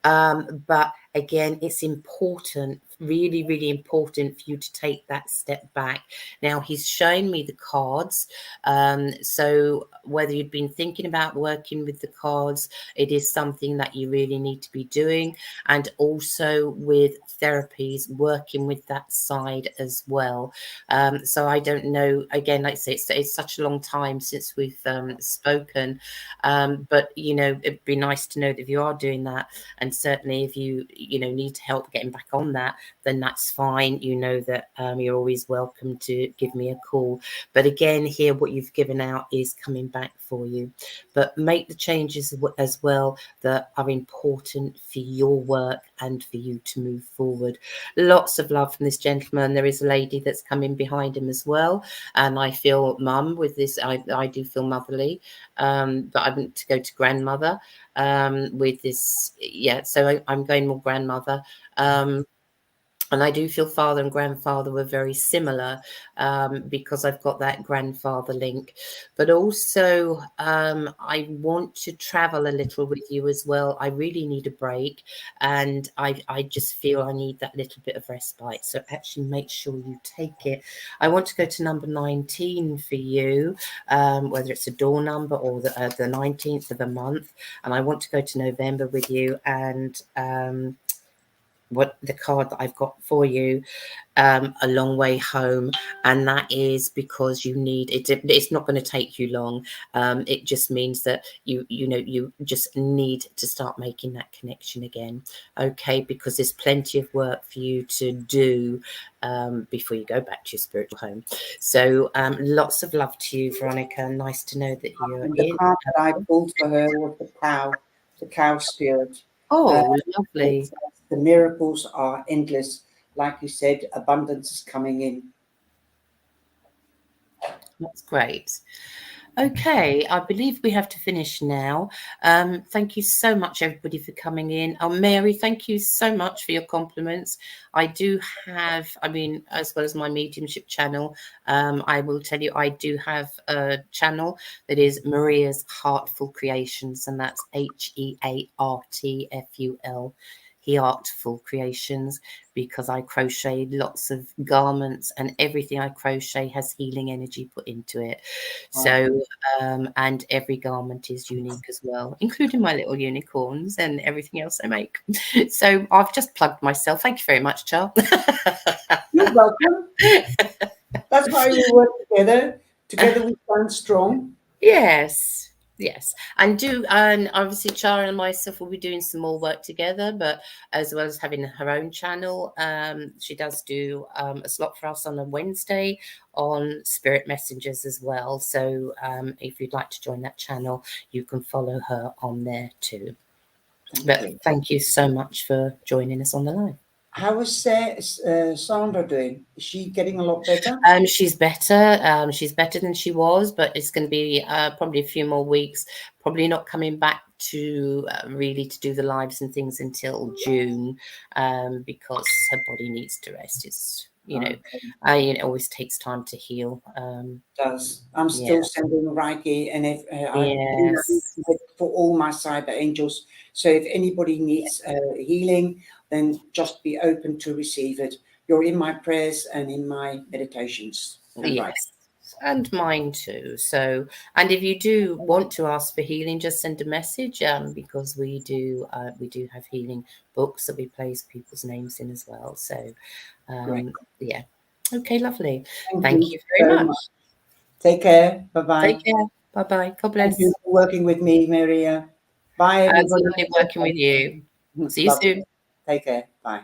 But again, it's important, really, really important for you to take that step back. Now, he's shown me the cards. So whether you've been thinking about working with the cards, it is something that you really need to be doing. And also with therapies, working with that side as well. So I don't know, again, like I say, it's such a long time since we've spoken. But, it'd be nice to know that if you are doing that, and certainly if you need help getting back on that, then that's fine. You know that you're always welcome to give me a call. But again, here what you've given out is coming back for you. But make the changes as well that are important for your work and for you to move forward. Lots of love from this gentleman. There is a lady that's coming behind him as well. And I feel mum with this. I do feel motherly, but I want to go to grandmother with this. Yeah, so I'm going more grandmother. And I do feel father and grandfather were very similar because I've got that grandfather link. But also, I want to travel a little with you as well. I really need a break. And I just feel I need that little bit of respite. So actually make sure you take it. I want to go to number 19 for you, whether it's a door number or the 19th of the month. And I want to go to November with you. And what the card that I've got for you, a long way home, and that is because you need it. It's not going to take you long. It just means that you just need to start making that connection again, okay? Because there's plenty of work for you to do before you go back to your spiritual home. So lots of love to you, Veronica. Nice to know that you're And the in. card that I pulled for her was the cow spirit. Oh, It lovely. says the miracles are endless. Like you said, abundance is coming in. That's great. Okay, I believe we have to finish now. Thank you so much, everybody, for coming in. Oh, Mary, thank you so much for your compliments. I do have, I mean, as well as my mediumship channel, I will tell you, I do have a channel that is Maria's Heartful Creations, and that's HEARTFUL. Heartful Creations, because I crochet lots of garments, and everything I crochet has healing energy put into it. So, and every garment is unique as well, including my little unicorns and everything else I make. So I've just plugged myself. Thank you very much, Char. You're welcome. That's why we work together. Together we stand strong. Yes. Yes, and obviously Chara and myself will be doing some more work together, but as well as having her own channel, she does do a slot for us on a Wednesday on Spirit Messengers as well. So if you'd like to join that channel, you can follow her on there too. Thank you so much for joining us on the line. How is Sandra doing? Is she getting a lot better? She's better. She's better than she was, but it's going to be probably a few more weeks. Probably not coming back to really to do the lives and things until June, because her body needs to rest. It's it always takes time to heal. Does. I'm still sending Reiki, and if I've been Yes. for all my cyber angels. So if anybody needs healing, then just be open to receive it. You're in my prayers and in my meditations. And Yes. And mine too. So, and if you do want to ask for healing, just send a message. Because we do have healing books that we place people's names in as well. So, yeah. Okay, lovely. Thank you very much. Take care. Bye-bye. Take care. Bye-bye. God bless. Thank you for working with me, Mariea. Bye, It's everybody. lovely working with you. See you soon. Take care. Bye.